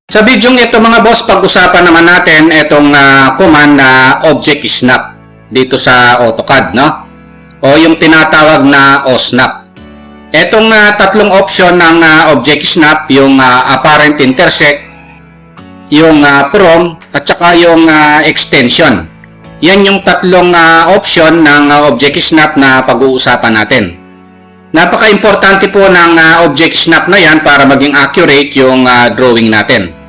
Sa video ito mga boss, pag-usapan naman natin itong command na object snap dito sa AutoCAD, no? O yung tinatawag na OSNAP. Itong tatlong option ng object snap, yung apparent intersect, yung from, at saka yung extension. Yan yung tatlong option ng object snap na pag-uusapan natin. Napaka-importante po ng object snap na yan para maging accurate yung drawing natin.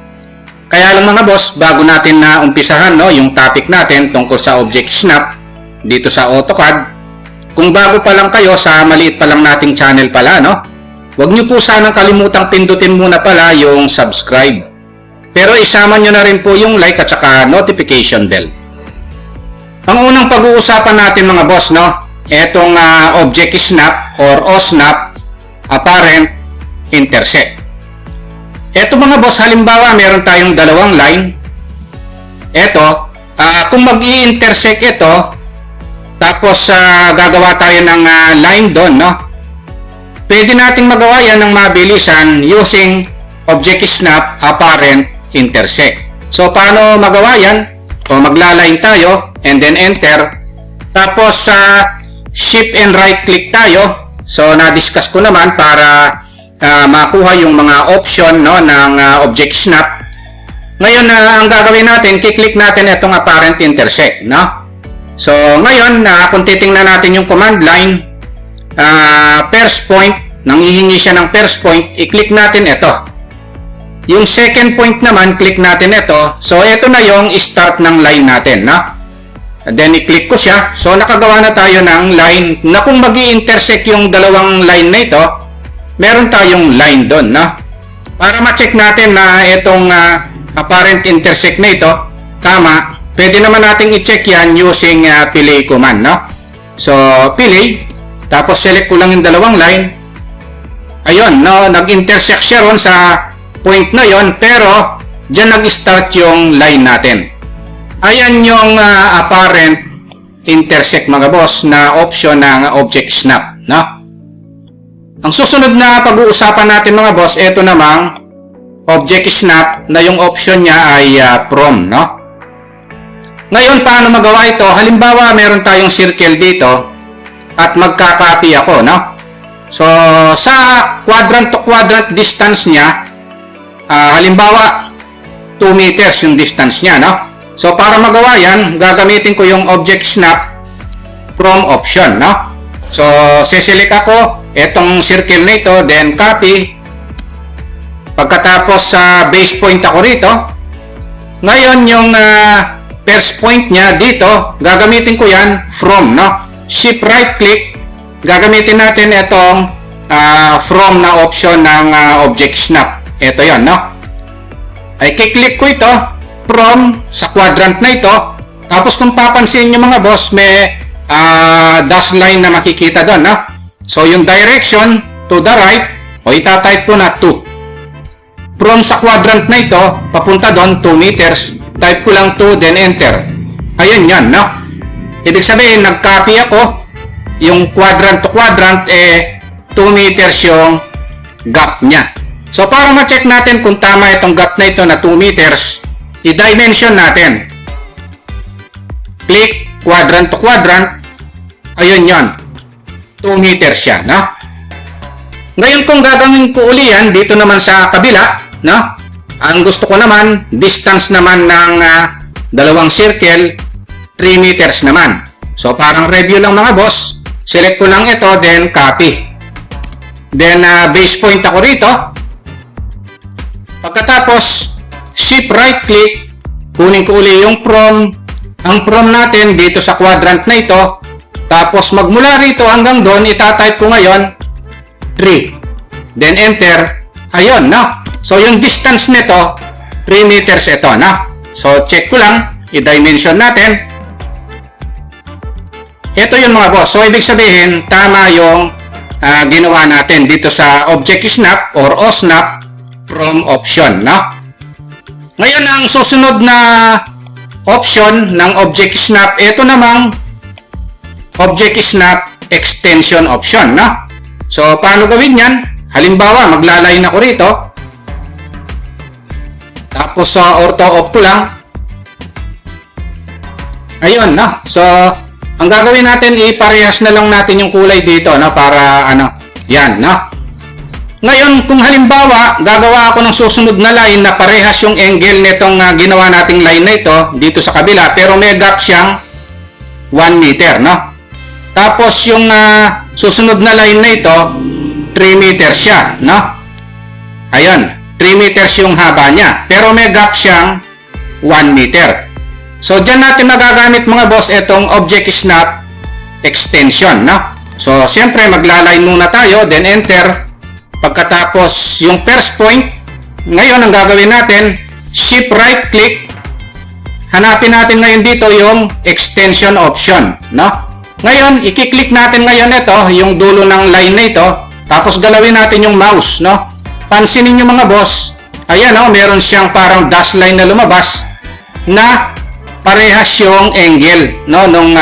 Kaya lang mga boss, bago natin na umpisahan yung topic natin tungkol sa object snap dito sa AutoCAD, kung bago pa lang kayo sa maliit pa lang nating channel pala, huwag nyo po sanang kalimutang pindutin muna pala yung subscribe. Pero isama nyo na rin po yung like at saka notification bell. Ang unang pag-uusapan natin mga boss, etong object snap or OSNAP, apparent intersect. Eto mga boss, halimbawa meron tayong dalawang line. Eto, kung mag-i-intersect ito, tapos gagawa tayo ng line doon, pwede nating magawa yan ng mabilisan using object snap apparent intersect. So, paano magawa yan? O magla-line tayo and then enter. Tapos, shift and right click tayo. So, na-discuss ko naman para makuha yung mga option ng object snap. Ngayon, ang gagawin natin, kiklik natin itong apparent intersect. So, ngayon, kung titingnan natin yung command line, first point, nanghihingi siya ng first point, i-click natin ito. Yung second point naman, click natin ito. So, ito na yung start ng line natin. And then, i-click ko siya. So, nakagawa na tayo ng line na kung mag-i-intersect yung dalawang line na ito, meron tayong line doon, Para ma-check natin na itong apparent intersect na ito, tama, pwede naman natin i-check yan using delay command, So, delay, tapos select ko lang yung dalawang line. Ayun, nag-intersect siya ron sa point na yon, pero dyan nag-start yung line natin. Ayan yung apparent intersect mga boss na option ng object snap, Ang susunod na pag-uusapan natin mga boss, ito namang object snap na yung option niya ay from, Ngayon, paano magawa ito? Halimbawa, meron tayong circle dito at magka-copy ako, So, sa quadrant to quadrant distance niya, halimbawa, 2 meters yung distance niya, So, para magawa yan, gagamitin ko yung object snap from option, So, seselect ako itong circle na ito, then copy. Pagkatapos sa base point ako rito, ngayon yung first point niya dito, gagamitin ko yan from, Shift right click, gagamitin natin itong from na option ng object snap. Ito yan, Ay kiklik ko ito from sa quadrant na ito. Tapos kung papansin nyo mga boss, may dash line na makikita doon, So, yung direction to the right, o itatype ko na 2. From sa quadrant na ito, papunta doon, 2 meters. Type ko lang 2, then enter. Ayun yan, Ibig sabihin, nag-copy ako. Yung quadrant to quadrant, 2 meters yung gap niya. So, para ma-check natin kung tama itong gap na ito na 2 meters, i-dimension natin. Click, quadrant to quadrant. Ayun yan. 2 meters siya, Ngayon kung gagawin ko uli yan, dito naman sa kabila, Ang gusto ko naman, distance naman ng dalawang circle, 3 meters naman. So parang review lang mga boss, select ko lang ito, then copy. Then base point ako rito. Pagkatapos, shift right click, kunin ko uli yung from. Ang from natin dito sa quadrant na ito. Tapos magmula rito hanggang doon, itatype ko ngayon 3. Then enter. Ayun, So yung distance nito, 3 meters ito, So check ko lang, i-dimension natin. Ito yung mga boss. So ibig sabihin, tama yung ginawa natin dito sa object snap or OSNAP from option, Ngayon, ang susunod na option ng object snap, ito namang object snap extension option, So, paano gawin yan? Halimbawa, magla-line ako rito. Tapos ortho off ko lang. Ayun, no? So, ang gagawin natin, iparehas na lang natin yung kulay dito, no? Para, yan, no? Ngayon, kung halimbawa, gagawa ako ng susunod na line na parehas yung angle nitong ginawa nating line na ito, dito sa kabila, pero may gap siyang 1 meter, no? Tapos, yung susunod na line na ito, 3 meters siya, no? Ayun, 3 meters yung haba niya, pero may gap siyang 1 meter. So, dyan natin magagamit mga boss itong object snap extension, no? So, siyempre maglaline muna tayo, then enter. Pagkatapos yung first point, ngayon ang gagawin natin, shift right click. Hanapin natin ngayon dito yung extension option, no? Ngayon, i-click natin ngayon ito, yung dulo ng line na ito, tapos galawin natin yung mouse, no? Pansinin nyo mga boss, ayan, no? Meron siyang parang dash line na lumabas na parehas yung angle, no, nung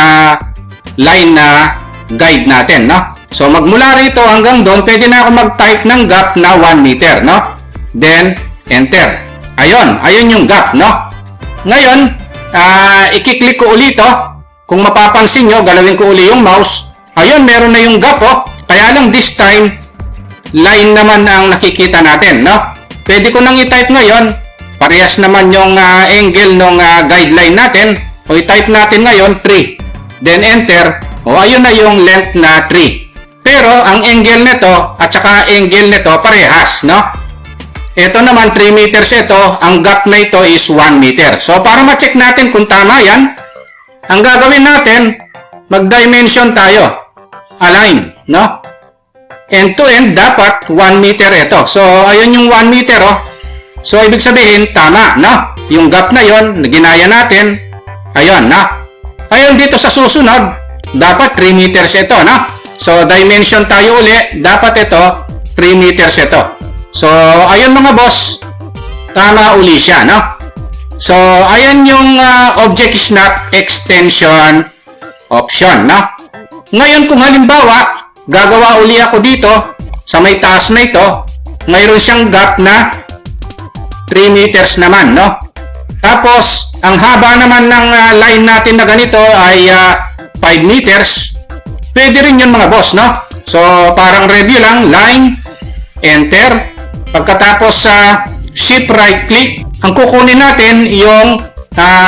line na guide natin, no? So, magmula rito hanggang doon, pwede na ako mag-type ng gap na 1 meter, no? Then, enter. Ayun yung gap, no? Ngayon, i-click ko ulit, oh. Kung mapapansin nyo, galawin ko ulit yung mouse. Ayun, meron na yung gap, oh. Kaya lang this time, line naman ang nakikita natin, no? Pwede ko nang i-type ngayon. Parehas naman yung angle ng guideline natin. O i-type natin ngayon 3. Then enter. O ayun na yung length na 3. Pero ang angle nito at saka angle nito parehas, no? Ito naman 3 meters ito. Ang gap na ito is 1 meter. So para ma-check natin kung tama yan, ang gagawin natin, mag-dimension tayo. Align, no? End to end dapat 1 meter ito. So ayun yung 1 meter, oh. So, ibig sabihin, tama, no? Yung gap na yon, ginaya natin. Ayun, no? Ayun, dito sa susunod, dapat 3 meters ito, no? So, dimension tayo uli. Dapat ito, 3 meters ito. So, ayun mga boss, tama uli siya, no? So, ayun yung object snap extension option, no? Ngayon, kung halimbawa, gagawa uli ako dito, sa may taas na ito, mayroon siyang gap na 3 meters naman, no? Tapos, ang haba naman ng line natin na ganito ay 5 meters. Pwede rin yun mga boss, no? So, parang review lang, line, enter. Pagkatapos shift right click, ang kukunin natin yung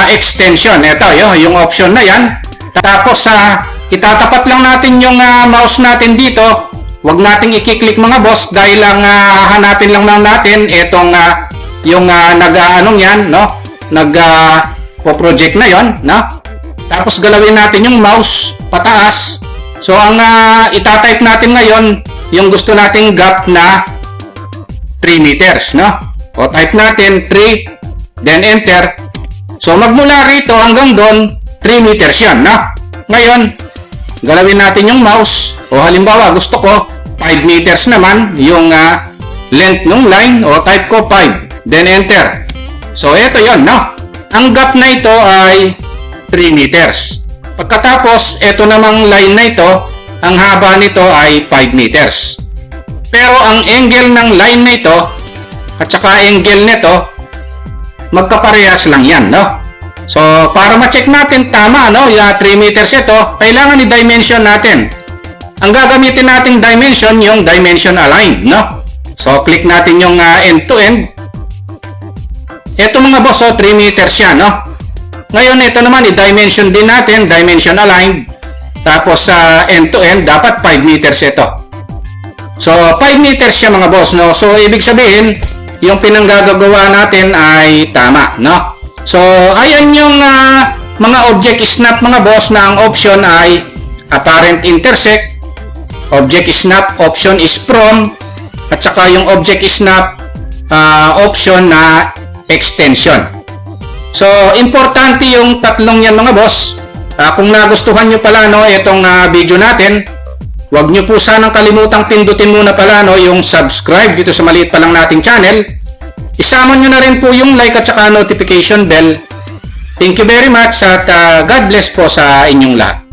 extension. Ito, yung option na yan. Tapos, itatapat lang natin yung mouse natin dito. Huwag nating i-click mga boss dahil ang hahanapin lang natin itong yung nag-aanong yan, no? Nag-project na yon, no? Tapos galawin natin yung mouse pataas. So ang itatype natin ngayon yung gusto nating gap na 3 meters, no? O type natin 3, then enter. So magmula rito hanggang doon 3 meters yan, no? Ngayon, galawin natin yung mouse. O halimbawa gusto ko 5 meters naman yung length ng line, o type ko 5. Then enter. So ito yon, no? Ang gap na ito ay 3 meters. Pagkatapos, ito namang line na ito, ang haba nito ay 5 meters. Pero ang angle ng line na ito at saka angle nito, magkaparehas lang yan, no? So para ma-check natin tama, no? Yung 3 meters ito, kailangan i-dimension natin. Ang gagamitin nating dimension, yung dimension aligned, no? So click natin yung end to end. Ito mga boss, 3 meters yan, no? Ngayon, ito naman, i-dimension din natin, dimension aligned. Tapos, end to end, dapat 5 meters ito. So, 5 meters siya mga boss, no? So, ibig sabihin, yung pinanggagawa natin ay tama, no? So, ayan yung mga object snap mga boss na ang option ay apparent intersect, object snap option is from, at saka yung object snap option na extension. So, importante yung tatlong yan mga boss. Kung nagustuhan nyo pala itong video natin, huwag nyo po sanang kalimutang pindutin muna pala yung subscribe dito sa maliit pa lang nating channel. Isama nyo na rin po yung like at saka notification bell. Thank you very much at God bless po sa inyong lahat.